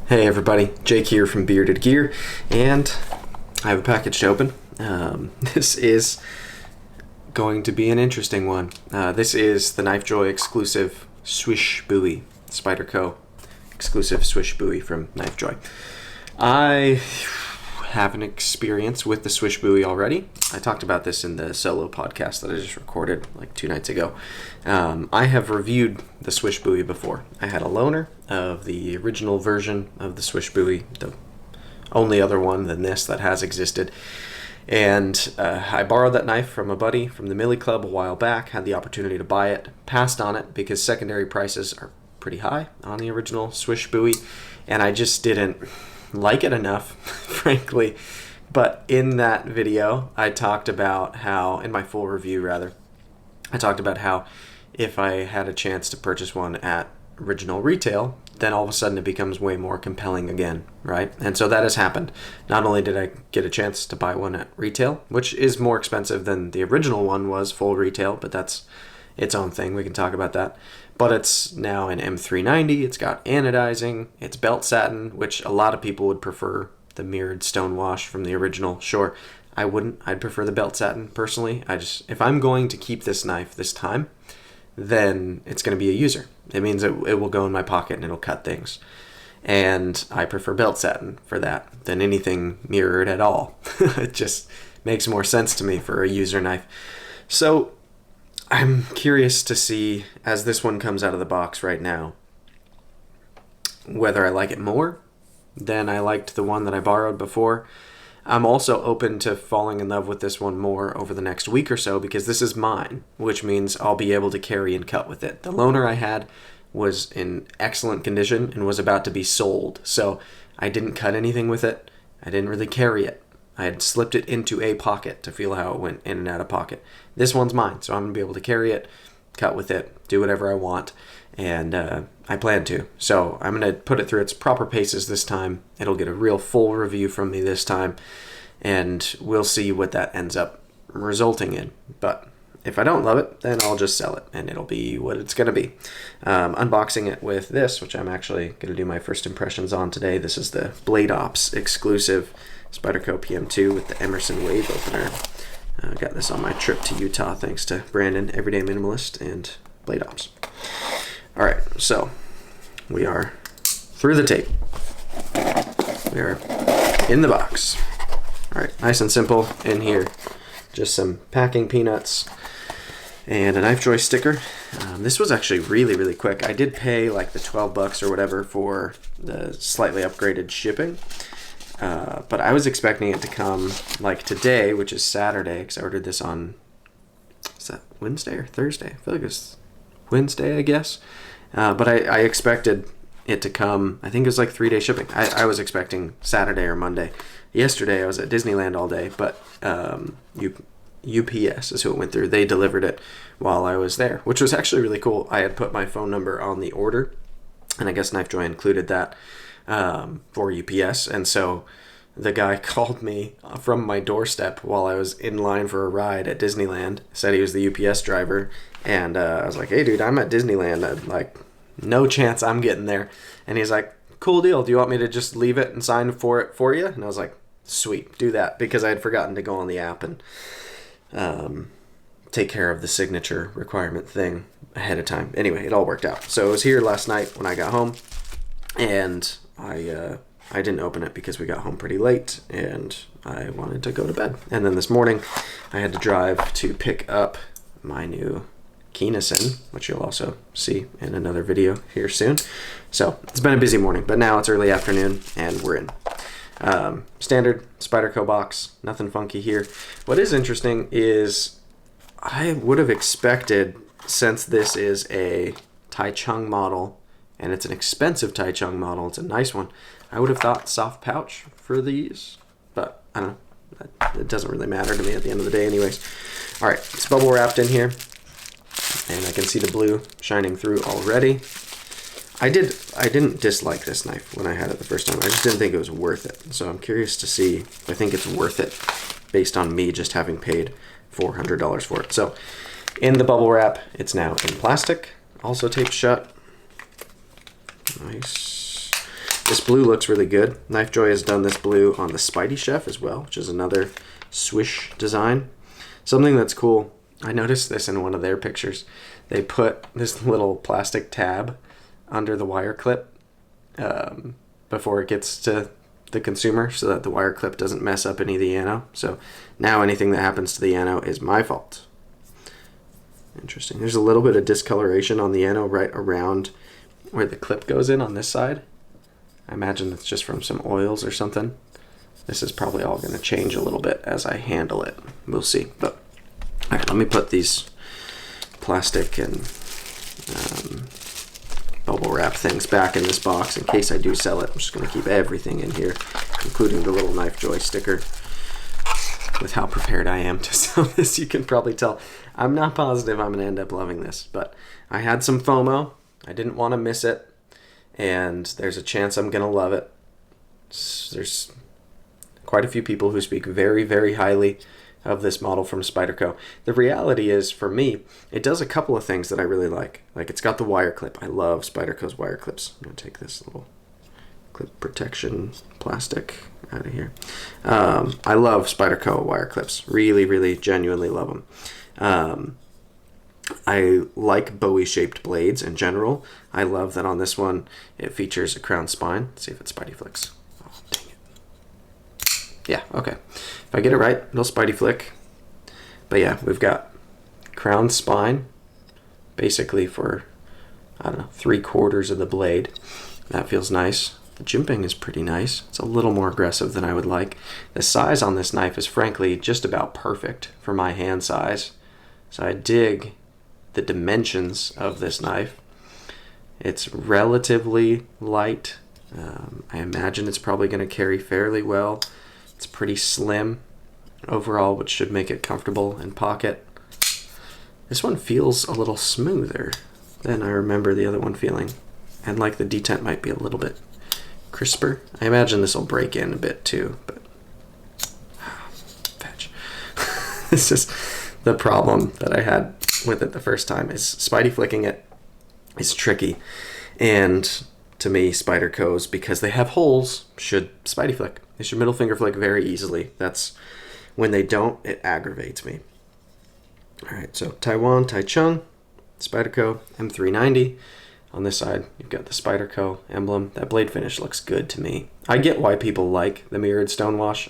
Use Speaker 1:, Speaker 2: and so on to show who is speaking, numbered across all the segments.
Speaker 1: Hey everybody, Jake here from Bearded Gear, and I have a package to open. This is going to be an interesting one. This is the Knifejoy exclusive Slysz Bowie, Spyderco exclusive Slysz Bowie from Knifejoy. I have an experience with the Slysz Bowie already. I talked about this in the solo podcast that I just recorded like 2 nights ago. I have reviewed the Slysz Bowie before. I had a loaner of the original version of the Slysz Bowie, the only other one than this that has existed. And I borrowed that knife from a buddy from the Millie Club a while back, had the opportunity to buy it, passed on it because secondary prices are pretty high on the original Slysz Bowie, and I just didn't like it enough, frankly. But in that video, I talked about how, in my full review rather, I talked about how if I had a chance to purchase one at original retail, then all of a sudden it becomes way more compelling again, right? And so that has happened. Not only did I get a chance to buy one at retail, which is more expensive than the original one was full retail, but that's its own thing. We can talk about that. But it's now an M390. It's got anodizing. It's belt satin, which a lot of people would prefer the mirrored stone wash from the original. Sure, I wouldn't. I'd prefer the belt satin personally. If I'm going to keep this knife this time, then it's going to be a user. It means it will go in my pocket and it'll cut things. And I prefer belt satin for that than anything mirrored at all. It just makes more sense to me for a user knife. So I'm curious to see, as this one comes out of the box right now, whether I like it more than I liked the one that I borrowed before. I'm also open to falling in love with this one more over the next week or so because this is mine, which means I'll be able to carry and cut with it. The loaner I had was in excellent condition and was about to be sold, so I didn't cut anything with it. I didn't really carry it. I had slipped it into a pocket to feel how it went in and out of pocket. This one's mine, so I'm going to be able to carry it, cut with it, do whatever I want, and I plan to. So I'm going to put it through its proper paces this time. It'll get a real full review from me this time, and we'll see what that ends up resulting in. But if I don't love it, then I'll just sell it, and it'll be what it's going to be. Unboxing it with this, which I'm actually going to do my first impressions on today. This is the Blade Ops exclusive Spyderco PM2 with the Emerson Wave opener. I got this on my trip to Utah thanks to Brandon, Everyday Minimalist, and Blade Ops. Alright, so we are through the tape. We are in the box. Alright, nice and simple in here. Just some packing peanuts and a Knifejoy sticker. This was actually really, really quick. I did pay like the $12 or whatever for the slightly upgraded shipping. But I was expecting it to come like today, which is Saturday, because I ordered this on, is that Wednesday or Thursday? I feel like it's Wednesday, I guess. But I expected it to come, I think it was like 3-day shipping. I was expecting Saturday or Monday. Yesterday I was at Disneyland all day, but UPS is who it went through. They delivered it while I was there, which was actually really cool. I had put my phone number on the order, and I guess Knifejoy included that for UPS, and so the guy called me from my doorstep while I was in line for a ride at Disneyland, said he was the UPS driver, and I was like, hey dude, I'm at Disneyland, like no chance I'm getting there. And he's like, cool deal, do you want me to just leave it and sign for it for you? And I was like, sweet, do that, because I had forgotten to go on the app and take care of the signature requirement thing ahead of time. Anyway, it all worked out. So it was here last night when I got home, and I didn't open it because we got home pretty late and I wanted to go to bed. And then this morning I had to drive to pick up my new Keynesen, which you'll also see in another video here soon. So it's been a busy morning, but now it's early afternoon and we're in. Standard Spyderco box, nothing funky here. What is interesting is I would have expected, since this is a Taichung model, and it's an expensive Taichung model, it's a nice one, I would have thought soft pouch for these, but I don't know. It doesn't really matter to me at the end of the day anyways. Alright, it's bubble wrapped in here, and I can see the blue shining through already. I didn't dislike this knife when I had it the first time. I just didn't think it was worth it. So I'm curious to see if I think it's worth it based on me just having paid $400 for it. So in the bubble wrap, it's now in plastic, also taped shut. Nice. This blue looks really good. Knifejoy has done this blue on the Spidey Chef as well, which is another Swish design. Something that's cool, I noticed this in one of their pictures. They put this little plastic tab under the wire clip before it gets to the consumer so that the wire clip doesn't mess up any of the ano. So now anything that happens to the ano is my fault. Interesting. There's a little bit of discoloration on the ano right around where the clip goes in on this side. I imagine it's just from some oils or something. This is probably all going to change a little bit as I handle it. We'll see. But all right, let me put these plastic and bubble wrap things back in this box in case I do sell it. I'm just going to keep everything in here, including the little Knifejoy sticker. With how prepared I am to sell this, you can probably tell I'm not positive I'm going to end up loving this, but I had some FOMO. I didn't want to miss it, and there's a chance I'm going to love it. There's quite a few people who speak very, very highly of this model from Spyderco. The reality is, for me, it does a couple of things that I really like. Like, it's got the wire clip. I love Spyderco's wire clips. I'm going to take this little clip protection plastic out of here. I love Spyderco wire clips. Really, really, genuinely love them. I like Bowie-shaped blades in general. I love that on this one it features a crown spine. Let's see if it Spidey flicks. Oh, dang it. Yeah, okay. If I get it right, it'll Spidey flick. But yeah, we've got crown spine, basically for, I don't know, 3/4 of the blade. That feels nice. The jimping is pretty nice. It's a little more aggressive than I would like. The size on this knife is frankly just about perfect for my hand size. So I dig the dimensions of this knife. It's relatively light. I imagine it's probably going to carry fairly well. It's pretty slim overall, which should make it comfortable in pocket. This one feels a little smoother than I remember the other one feeling. And like the detent might be a little bit crisper. I imagine this will break in a bit too, but fetch. This is the problem that I had with it the first time, is Spidey flicking it is tricky. And to me, Spyderco's, because they have holes, should Spidey flick. They should middle finger flick very easily. That's when they don't, it aggravates me. All right, so Taiwan, Taichung, Spyderco, M390. On this side, you've got the Spyderco emblem. That blade finish looks good to me. I get why people like the mirrored stonewash.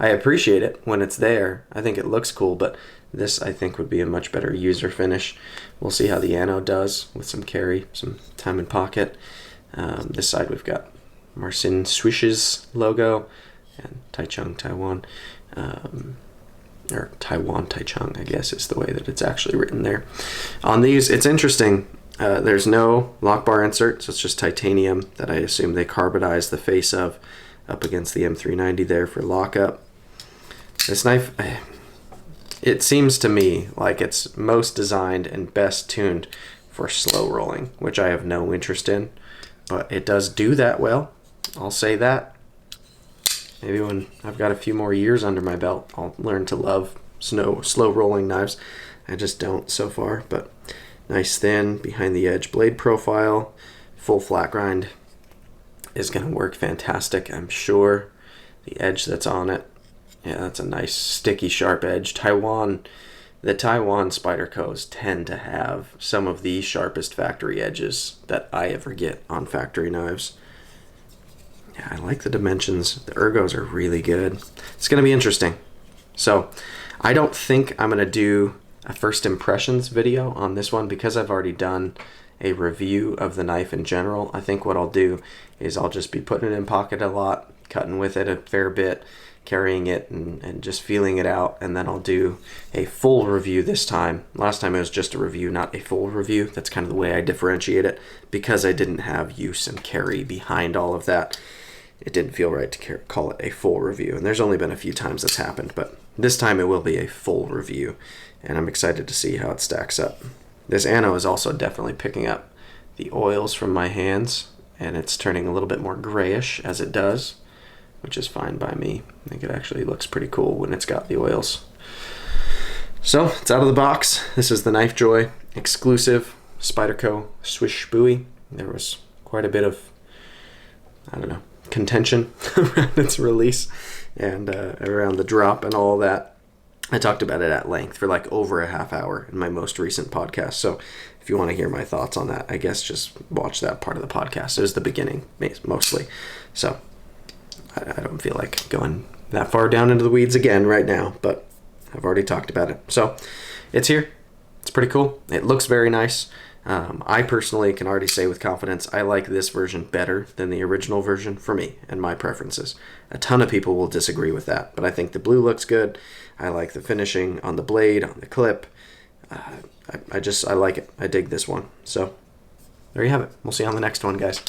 Speaker 1: I appreciate it when it's there. I think it looks cool, but this I think would be a much better user finish. We'll see how the ano does with some carry, some time in pocket. This side we've got Marcin Swish's logo and Taichung, Taiwan. Or Taiwan, Taichung, I guess is the way that it's actually written there. On these, it's interesting. There's no lock bar insert, so it's just titanium that I assume they carbonized the face of up against the M390 there for lockup. This knife, it seems to me like it's most designed and best tuned for slow rolling, which I have no interest in, but it does do that well. I'll say that. Maybe when I've got a few more years under my belt, I'll learn to love slow rolling knives. I just don't so far, but nice thin behind the edge blade profile. Full flat grind is going to work fantastic, I'm sure. The edge that's on it, yeah, that's a nice sticky sharp edge. The Taiwan Spydercos tend to have some of the sharpest factory edges that I ever get on factory knives. Yeah, I like the dimensions. The ergos are really good. It's going to be interesting. So I don't think I'm going to do a first impressions video on this one because I've already done a review of the knife in general. I think what I'll do is I'll just be putting it in pocket a lot, cutting with it a fair bit, carrying it and just feeling it out, and then I'll do a full review this time. Last time it was just a review, not a full review. That's kind of the way I differentiate it because I didn't have use and carry behind all of that. It didn't feel right to call it a full review, and there's only been a few times that's happened, but this time it will be a full review, and I'm excited to see how it stacks up. This ano is also definitely picking up the oils from my hands, and it's turning a little bit more grayish as it does, which is fine by me. I think it actually looks pretty cool when it's got the oils. So it's out of the box. This is the Knifejoy exclusive Spyderco Slysz Bowie. There was quite a bit of I don't know, contention around its release and around the drop and all that. I talked about it at length for like over a half hour in my most recent podcast. So if you want to hear my thoughts on that, I guess just watch that part of the podcast. It was the beginning, mostly. So I don't feel like going that far down into the weeds again right now, but I've already talked about it. So it's here. It's pretty cool. It looks very nice. I personally can already say with confidence, I like this version better than the original version for me and my preferences. A ton of people will disagree with that, but I think the blue looks good. I like the finishing on the blade, on the clip. I like it. I dig this one. So there you have it. We'll see you on the next one, guys.